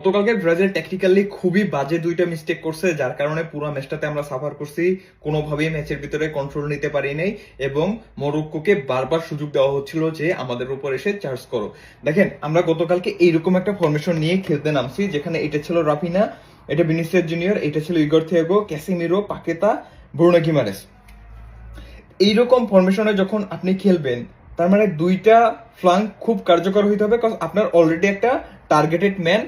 গতকালকে Brazil tactically খুবই বাজে দুইটা মিস্টেক করছে, যার কারণে পুরো ম্যাচটাতে আমরা সাফার করছি। কোনোভাবেই ম্যাচের ভিতরে কন্ট্রোল নিতে পারি নাই এবং মরক্কোকে বারবার সুযোগ দেওয়া হচ্ছিল যে আমাদের উপর এসে চার্জ করো। দেখেন, আমরা গতকালকে এইরকম একটা ফরমেশন নিয়ে খেলতে নামছি, যেখানে এটা ছিল রাফিনা, এটা ভিনিসিয়াস জুনিয়র, এটা ছিল Igor Thiago, Casemiro, পাকেতা, Bruno Guimaraes. এইরকম ফরমেশনে যখন আপনি খেলবেন, তার মানে দুইটা ফ্লাঙ্ক খুব কার্যকর হইতে হবে, কারণ আপনার অলরেডি একটা টার্গেটেড ম্যান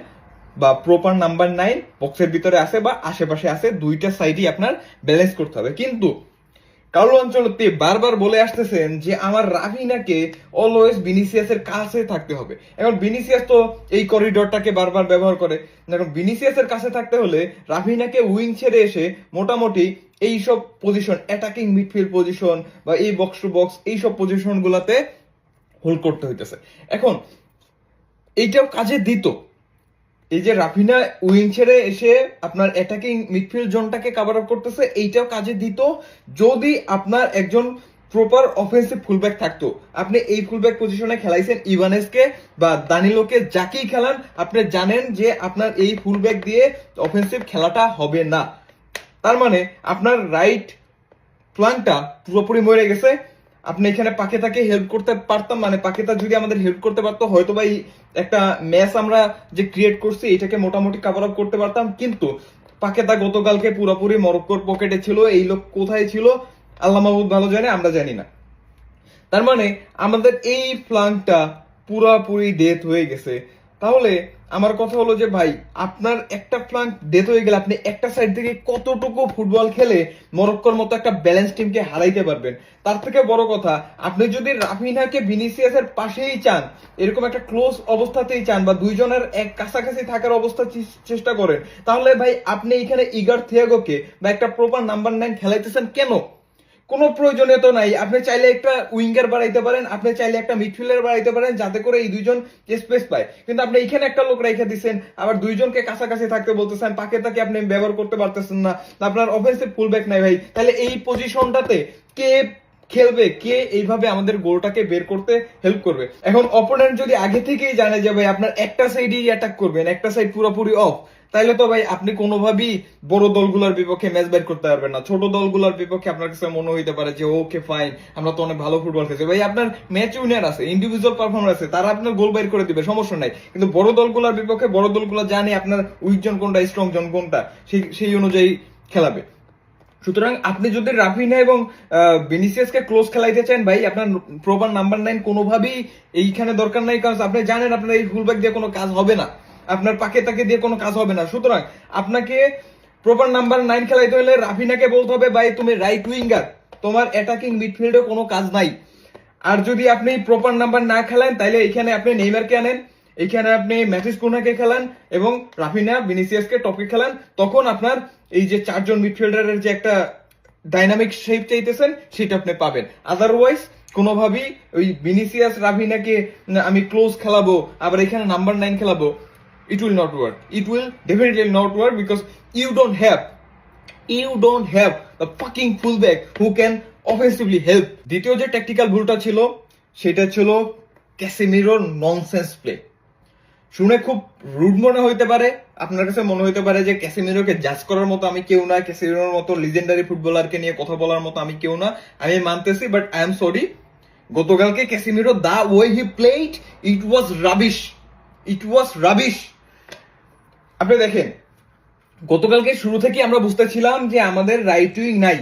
বা প্রপার নাম্বার 9 বক্সের ভিতরে আছে বা আশেপাশে আছে। দুইটা সাইডই আপনার ব্যালেন্স করতে হবে। কিন্তু কার্লো আনচেলত্তি বারবার বলে আসতেছেন যে আমার রাফিনাকে অলওয়েজ ভিনিসিয়াসের কাছে থাকতে হবে। এখন ভিনিসিয়াস তো এই করিডোরটাকে বারবার ব্যবহার করে। এখন ভিনিসিয়াসের কাছে থাকতে হলে রাফিনাকে উইং ছেড়ে এসে মোটামুটি এইসব পজিশন, অ্যাটাকিং মিডফিল্ড পজিশন বা এই বক্স টু বক্স, এইসব পজিশন গুলাতে হোল্ড করতে হইতেছে। এখন এইটাও কাজে দিত। এই যে রাফিনা উইং ছেড়ে এসে আপনার অ্যাটাকিং মিডফিল্ড জোনটাকে কভার আপ করতেছে, এইটাও কাজে দিত যদি আপনার একজন প্রপার অফেন্সিভ ফুলব্যাক থাকতো। আপনি এই ফুলব্যাক পজিশনে খেলাইছেন ইভানেসকে বা দানিলোকে, যাকেই খেলান আপনি জানেন যে আপনার এই ফুলব্যাক দিয়ে অফেন্সিভ খেলাটা হবে না। তার মানে আপনার রাইট ফ্লাঙ্কটা পুরোপুরি মরে গেছে। আপনি এখানে পাকেতাকে হেল্প করতে পারতাম, মানে পাকেতা যদি আমাদের হেল্প করতে পারতো, হয়তো বা একটা ম্যাচ আমরা যে ক্রিয়েট করছি এটাকে মোটামুটি কভার আপ করতে পারতাম। কিন্তু পাকেতা গতকালকে পুরোপুরি মরক্কোর পকেটে ছিল। এই লোক কোথায় ছিল আল্লাহ মাহমুদ ভালো জানে, আমরা জানি না। তার মানে আমাদের এই ফ্লাঙ্কটা পুরোপুরি ডেথ হয়ে গেছে। তাহলে আমার কথা হলো যে ভাই, আপনার একটা ফ্লাঙ্ক ডেথ হয়ে গেলে আপনি একটা সাইড থেকে কতটুকু ফুটবল খেলে মরক্কোর মতো একটা ব্যালেন্স টিমকে হারাইতে পারবেন? তার থেকে বড় কথা, আপনি যদি রাফিনাকে ভিনিসিয়াসের পাশেই চান, এরকম একটা ক্লোজ অবস্থাতেই চান বা দুইজনের এক কাছাকাছি থাকার অবস্থা চেষ্টা করেন, তাহলে ভাই আপনি এখানে ইগর থিয়াগোকে বা একটা প্রপার নাম্বার 9 খেলাইতেছেন কেন? কোনো প্রয়োজনীয়তা নাই। আপনি চাইলে একটা উইঙ্গার বাড়াইতে পারেন, আপনি চাইলে একটা মিডফিল্ডার বাড়াইতে পারেন, যাতে করে এই দুইজন স্পেস পায়। কিন্তু আপনি এখানে একটা লোক রেখে দিচ্ছেন, আবার দুইজনকে কাছাকাছি থাকতে বলতেছেন, পাকেতাকে আপনি ব্যবহার করতে পারতেছেন না, আপনার অফেন্সিভ ফুলব্যাক নাই ভাই। তাহলে এই পজিশনটাতে কে খেলবে, কে এইভাবে আমাদের গোলটাকে বের করতে হেল্প করবে? এখন অপোনেন্ট যদি আগে থেকেই জানে যে ভাই আপনার একটা সাইডই অ্যাটাক করবেন, একটা সাইড পুরোপুরি অফ, তাইলে তো ভাই আপনি কোনোভাবেই বড় দলগুলোর বিপক্ষে ম্যাচ বের করতে পারবেন না। ছোট দলগুলোর বিপক্ষে আপনার কাছে মনে হইতে পারে যে ওকে ফাইন, আমরা তো অনেক ভালো ফুটবল খেলছি। ভাই আপনার ম্যাচ উইনার আছে, ইন্ডিভিজুয়াল পারফরম্যান্স আছে, তারা আপনার গোল বের করে দিবে, সমস্যা নাই। কিন্তু বড় দলগুলোর বিপক্ষে বড় দলগুলো জানে আপনার উইক জন কোনটা, স্ট্রং জন কোনটা, সেই অনুযায়ী খেলাবে। সুতরাং আপনি যদি রাফিনা এবং ভিনিসিয়াসকে ক্লোজ খেলাইতে চান ভাই, আপনার প্রপার নাম্বার 9 কোনোভাবেই এইখানে দরকার নাই, কারণ আপনি জানেন আপনার এই ফুলব্যাক দিয়ে কোনো কাজ হবে না, আপনার পাকেতাকে দিয়ে কোনো কাজ হবে না। সুতরাং আপনাকে প্রপার নাম্বার 9 খেলাইতে হলে রাফিনাকে বলতে হবে ভাই তুমি রাইট উইঙ্গার, তোমার অ্যাটাকিং মিডফিল্ডে কোনো কাজ নাই। আর যদি আপনি প্রপার নাম্বার না খেলেন, তাইলে এখানে আপনি নেইমারকে আনেন, এখানে আপনি ম্যাথিস কুনাকে খেলান এবং রাফিনা ভিনিসিয়াসকে টপকে খেলান। তখন আপনার এই যে চারজন মিডফিল্ডারের যে একটা ডাইনামিক শেপ চাইতেছেন সেটা আপনি পাবেন। আদারওয়াইজ কোনোভাবেই ওই ভিনিসিয়াস রাফিনাকে আমি ক্লোজ খেলাবো আবার এখানে number 9 খেলাবো, it will not work. It will definitely not work because you don't have the fucking fullback who can offensively help. দ্বিতীয় যে ট্যাকটিক্যাল ভুলটা ছিল সেটা ছিল ক্যাসেমিরোর ননসেন্স প্লে। শুনে খুব রুড মনে হইতে পারে, আপনার কাছে মনে হইতে পারে যে ক্যাসেমিরোকে জাজ করার মতো আমি কেউ না, ক্যাসেমিরোর মতো লিজেন্ডারি ফুটবলারকে নিয়ে কথা বলার মতো আমি কেউ না, আমি মানতেছি, বাট আই এম সরি। গতকালকে Casemiro the way he played, it was rubbish. আপনি দেখেন, গতকালকে শুরু থেকে আমরা বুঝতেছিলাম যে আমাদের রাইট উইং নাই,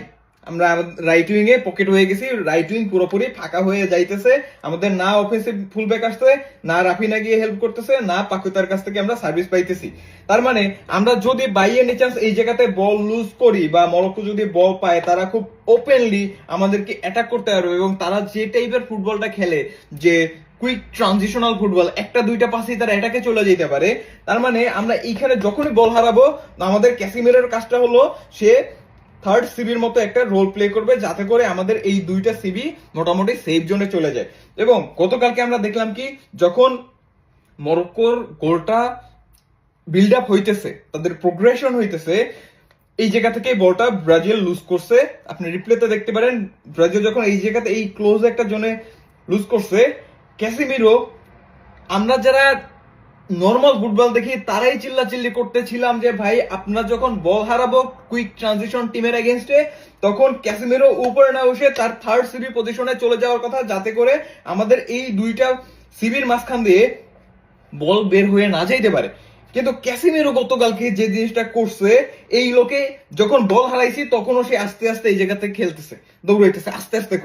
আমরা রাইট উইং এ পকেট হয়ে গেছি, রাইট উইং পুরোপুরি ফাঁকা হয়ে যাইতেছে, আমাদের না অফেন্সিভ ফুলব্যাক আসছে, না রাফিনা গিয়ে হেল্প করতেছে, না পাকুতার কাছ থেকে আমরা সার্ভিস পাইতেছি। তার মানে আমরা যদি বাই এনি চান্স এই জায়গাতে বল লুজ করি বা মরক্কো যদি বল পায়, তারা খুব ওপেনলি আমাদেরকে অ্যাটাক করতে পারবে এবং তারা যে টাইপের ফুটবলটা খেলে, যে কুইক ট্রানজিশনাল ফুটবল, একটা দুইটা পাসেই তারা এটাকে চলে যেতে পারে। তার মানে আমরা এইখানে যখনই বল হারাবো, আমাদের ক্যাসিমিরের কাজটা হলো সে থার্ড সিবির মতো একটা রোল প্লে করবে, যাতে করে আমাদের এই দুইটা সিবি মোটামুটি সেফ জোনে চলে যায়। এবং গতকালকে আমরা দেখলাম কি, যখন মরক্কোর গোলটা বিল্ড আপ হইতেছে, তাদের প্রোগ্রেশন হইতেছে, এই জায়গা থেকে বলটা ব্রাজিল লুজ করছে। আপনি রিপ্লেতে দেখতে পারেন, ব্রাজিল যখন এই জায়গাতে এই ক্লোজ একটা জোনে লুজ করছে, ক্যাসিমিরো, আমরা যারা নর্মাল ফুটবল দেখি তারাই চিল্লাচিল্লি করতেছিলাম যে ভাই আপনারা যখন বল হারাবো কুইক ট্রানজিশন টিমের এগেনস্টে তখন ক্যাসিমিরো উপরে না বসে তার থার্ড সিবি পজিশনে চলে যাওয়ার কথা, যাতে করে আমাদের এই দুইটা সিবির মাঝখান দিয়ে বল বের হয়ে না যাইতে পারে। কিন্তু ক্যাসিমিরো গতকালকে যে জিনিসটা করছে, এই লোকে যখন বল হারাইছি তখনও সে আস্তে আস্তে এই জায়গাতে খেলতেছে, দৌড়াইতেছে আস্তে আস্তে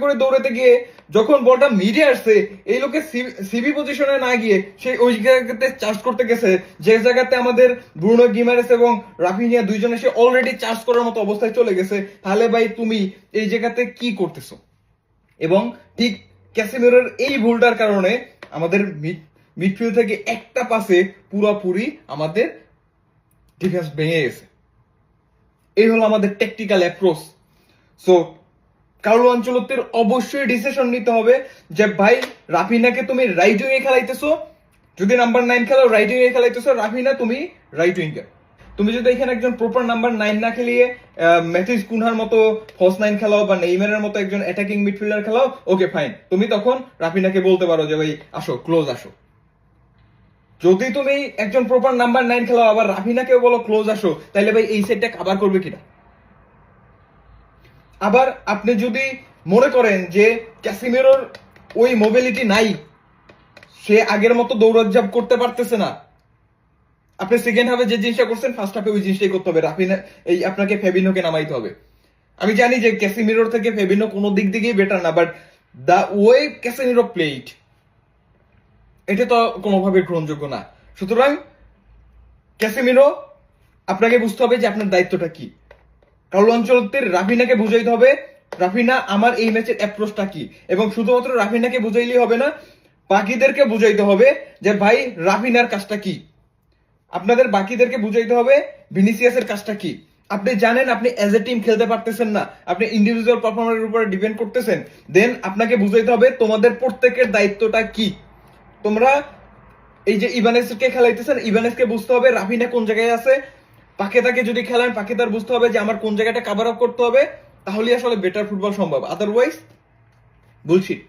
করে দৌড়াতে গিয়ে যখন বলটা মিডে আসছে, এই লোকে সিবি পজিশনে না গিয়ে সে ওই জায়গাতে চার্জ করতে গেছে, যে জায়গাতে আমাদের ব্রুনো গিমারেস এবং রাফিনিয়া দুইজনে সে অলরেডি চার্জ করার মতো অবস্থায় চলে গেছে। তাহলে ভাই তুমি এই জায়গাতে কি করতেছো? এবং ঠিক ক্যাসিমিরোর এই ভুলটার কারণে আমাদের মিডফিল্ড থেকে একটা পাসে পুরোপুরি আমাদের ডিফেন্স ভেঙে গেছে। এই হলো আমাদের টেকটিক্যাল অ্যাপ্রোচ। সো কার্লো আনচেলত্তির অবশ্যই ডিসিশন নিতে হবে যে ভাই রাফিনাকে তুমি রাইট উইংয়ে খেলাইতেছো, যদি নাম্বার 9 খেলো রাইট উইংয়ে খেলাইতেছো, রাফিনা তুমি রাইট উইঙ্গার। তুমি যদি এখানে একজন প্রপার নাম্বার 9 না খেলিয়ে ম্যাথিস কুনহার মতো ফলস 9 খেলাও বা নেইমারের মতো একজন অ্যাটাকিং মিডফিল্ডার খেলাও, ওকে ফাইন, তুমি তখন রাফিনাকে বলতে পারো যে ভাই আসো ক্লোজ আসো। যদি তুমি একজন প্রপার নাম্বার 9 খেলাও আবার রাফিনাকেও বলো ক্লোজ আসো, তাহলে ভাই এই সেটটা কভার করবে কিনা? আবার আপনি যদি মনে করেন যে ক্যাসিমিরোর ওই মোবিলিটি নাই, সে আগের মতো দৌড়ঝাঁপ করতে পারতেছে না, আপনি সেকেন্ড হাফে যে জিনিসটা করছেন ফার্স্ট হাফে ওই জিনিসটাই করতে হবে। রাফিনা এই আপনাকে ফেবিনোকে নামাইতে হবে। আমি জানি যে ক্যাসিমিরোর থেকে ফেবিনো কোনো দিক দিকেই বেটার না, but the way Casemiro played এটা তো কোনোভাবে গ্রহণযোগ্য না। সুতরাং ক্যাসিমিরো আপনাকে বুঝতে হবে যে আপনার দায়িত্বটা কি। কার্লো আনচেলত্তির রাফিনাকে বুঝাইতে হবে রাফিনা আমার এই ম্যাচের অ্যাপ্রোচটা কি, এবং শুধুমাত্র রাফিনাকে বুঝাইলেই হবে না, বাকিদেরকে বুঝাইতে হবে যে ভাই রাফিনার কাজটা কি। আপনাদের বাকিদেরকে বুঝাইতে হবে ভিনিসিয়াসের কাজটা কি। আপনি জানেন আপনি এজ এ টিম খেলতে পারতেছেন না, আপনি ইন্ডিভিজুয়াল পারফরম্যান্সের উপরে ডিপেন্ড করতেছেন, দেন আপনাকে বুঝাইতে হবে তোমাদের প্রত্যেকের দায়িত্বটা কি। তোমরা এই যে ইভানেসকে খেলাইতেছেন, ইভানেসকে বুঝতে হবে রাফিনা কোন জায়গায় আছে। পাকেতাকে যদি খেলেন, পাকেতার বুঝতে হবে যে আমার কোন জায়গাটা কভার আপ করতে হবে, তাহলেই আসলে বেটার ফুটবল সম্ভব। Otherwise bullshit.